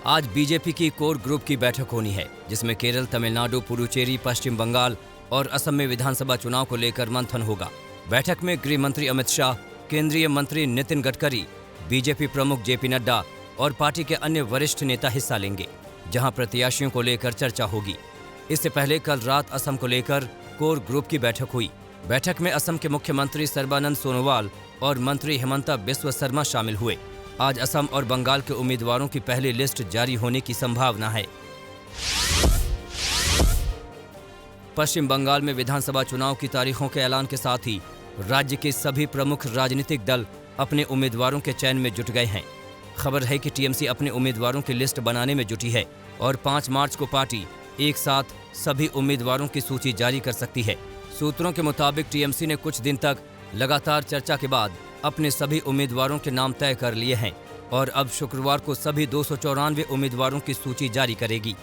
आज बीजेपी की core group की बैठक होनी है, जिसमें केरल, तमिलनाडु, पुडुचेरी, पश्चिम बंगाल और असम में विधानसभा चुनाव को लेकर मंथन होगा। बैठक में गृह मंत्री अमित शाह, केंद्रीय मंत्री नितिन गडकरी, बीजेपी प्रमुख जेपी नड्डा और पार्टी के अन्य वरिष्ठ नेता हिस्सा लेंगे, जहां प्रत्याशियों को लेकर चर्चा होगी। इससे पहले कल रात असम को लेकर कोर ग्रुप की बैठक हुई। बैठक में असम के मुख्यमंत्री सर्बानंद सोनोवाल और मंत्री हिमंता बिस्वा शर्मा शामिल हुए। आज असम और बंगाल के उम्मीदवारों की पहली लिस्ट जारी होने की संभावना है। पश्चिम बंगाल में विधानसभा चुनाव की तारीखों के ऐलान के साथ ही राज्य के सभी प्रमुख राजनीतिक दल अपने उम्मीदवारों के चयन में जुट गए हैं। खबर है कि टीएमसी अपने उम्मीदवारों की लिस्ट बनाने में जुटी है और 5 मार्च को पार्टी एक साथ सभी उम्मीदवारों की सूची जारी कर सकती है। सूत्रों के मुताबिक टीएमसी ने कुछ दिन तक लगातार चर्चा के बाद अपने सभी उम्मीदवारों के नाम तय कर लिए हैं और अब शुक्रवार को सभी 294 उम्मीदवारों की सूची जारी करेगी।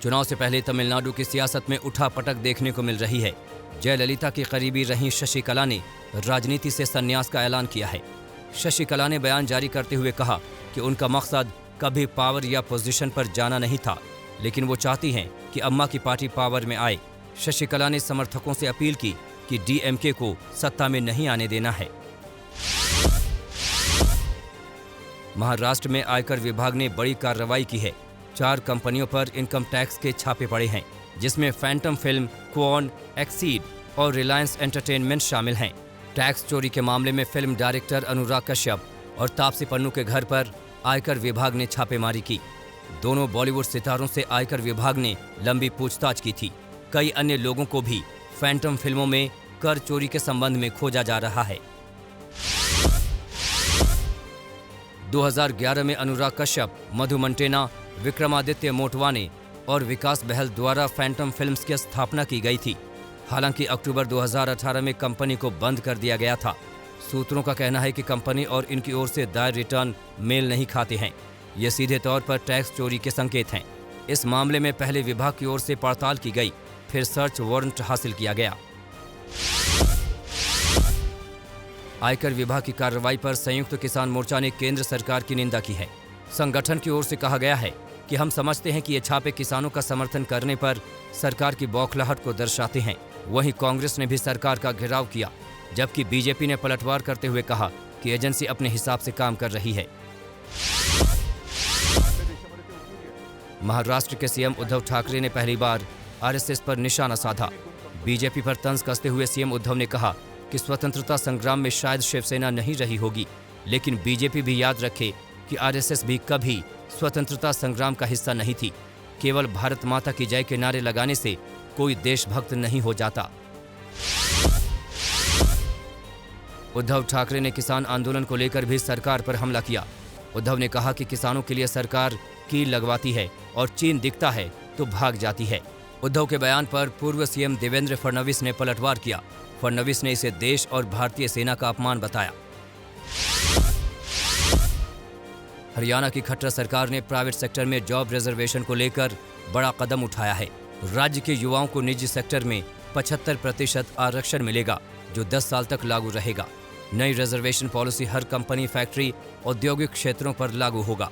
चुनाव से पहले तमिलनाडु की सियासत में उठापटक देखने को मिल रही है। जयललिता की करीबी रही शशिकला ने राजनीति से संन्यास का ऐलान किया है। शशिकला ने बयान जारी करते हुए कहा कि उनका मकसद कभी पावर या पोजीशन पर जाना नहीं था, लेकिन वो चाहती हैं कि अम्मा की पार्टी पावर में आए। शशिकला ने समर्थकों से अपील की कि डीएमके को सत्ता में नहीं आने देना है। महाराष्ट्र में आयकर विभाग ने बड़ी कार्रवाई की है। 4 कंपनियों पर इनकम टैक्स के छापे पड़े हैं, जिसमें फैंटम फिल्म, क्वान, एक्सीड और रिलायंस एंटरटेनमेंट शामिल हैं। टैक्स चोरी के मामले में फिल्म डायरेक्टर अनुराग कश्यप और तापसी पन्नू के घर पर आयकर विभाग ने छापेमारी की। दोनों बॉलीवुड सितारों से आयकर विभाग ने लंबी पूछताछ की थी। कई अन्य लोगों को भी फैंटम फिल्मों में कर चोरी के संबंध में खोजा जा रहा है। 2011 में अनुराग कश्यप, मधु मंटेना, विक्रमादित्य मोटवाने और विकास बहल द्वारा फैंटम फिल्म्स की स्थापना की गई थी। हालांकि अक्टूबर 2018 में कंपनी को बंद कर दिया गया था। सूत्रों का कहना है कि कंपनी और इनकी ओर से दायर रिटर्न मेल नहीं खाते हैं। ये सीधे तौर पर टैक्स चोरी के संकेत हैं। इस मामले में पहले विभाग की ओर से पड़ताल की गई, फिर सर्च वारंट हासिल किया गया। आयकर विभाग की कार्रवाई पर संयुक्त किसान मोर्चा ने केंद्र सरकार की निंदा की है। संगठन की ओर से कहा गया है कि हम समझते हैं कि ये छापे किसानों का समर्थन करने पर सरकार की बौखलाहट को दर्शाते हैं। वहीं कांग्रेस ने भी सरकार का घेराव किया, जबकि बीजेपी ने पलटवार करते हुए कहा कि एजेंसी अपने हिसाब से काम कर रही है। महाराष्ट्र के सीएम उद्धव ठाकरे ने पहली बार आरएसएस पर निशाना साधा। बीजेपी पर तंज कसते हुए सीएम उद्धव ने कहा कि स्वतंत्रता संग्राम में शायद शिवसेना नहीं रही होगी, लेकिन बीजेपी भी याद रखे कि आरएसएस भी कभी स्वतंत्रता संग्राम का हिस्सा नहीं थी। केवल भारत माता की जय के नारे लगाने से कोई देशभक्त नहीं हो जाता। उद्धव ठाकरे ने किसान आंदोलन को लेकर भी सरकार पर हमला किया। उद्धव ने कहा कि किसानों के लिए सरकार कील लगवाती है और चीन दिखता है तो भाग जाती है। उद्धव के बयान पर पूर्व सीएम देवेंद्र फडणवीस ने पलटवार किया। फडणवीस ने इसे देश और भारतीय सेना का अपमान बताया। हरियाणा की खट्टर सरकार ने प्राइवेट सेक्टर में जॉब रिजर्वेशन को लेकर बड़ा कदम उठाया है। राज्य के युवाओं को निजी सेक्टर में 75% आरक्षण मिलेगा, जो 10 साल तक लागू रहेगा। नई रिजर्वेशन पॉलिसी हर कंपनी, फैक्ट्री, औद्योगिक क्षेत्रों पर लागू होगा।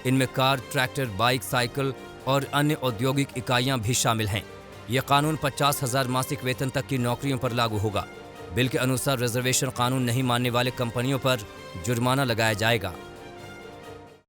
इनमें कार, ट्रैक्टर, बाइक, साइकिल और अन्य औद्योगिक इकाइयां भी शामिल हैं। यह कानून 50,000 मासिक वेतन तक की नौकरियों पर लागू होगा। बिल के अनुसार रिजर्वेशन कानून नहीं मानने वाले कंपनियों पर जुर्माना लगाया जाएगा।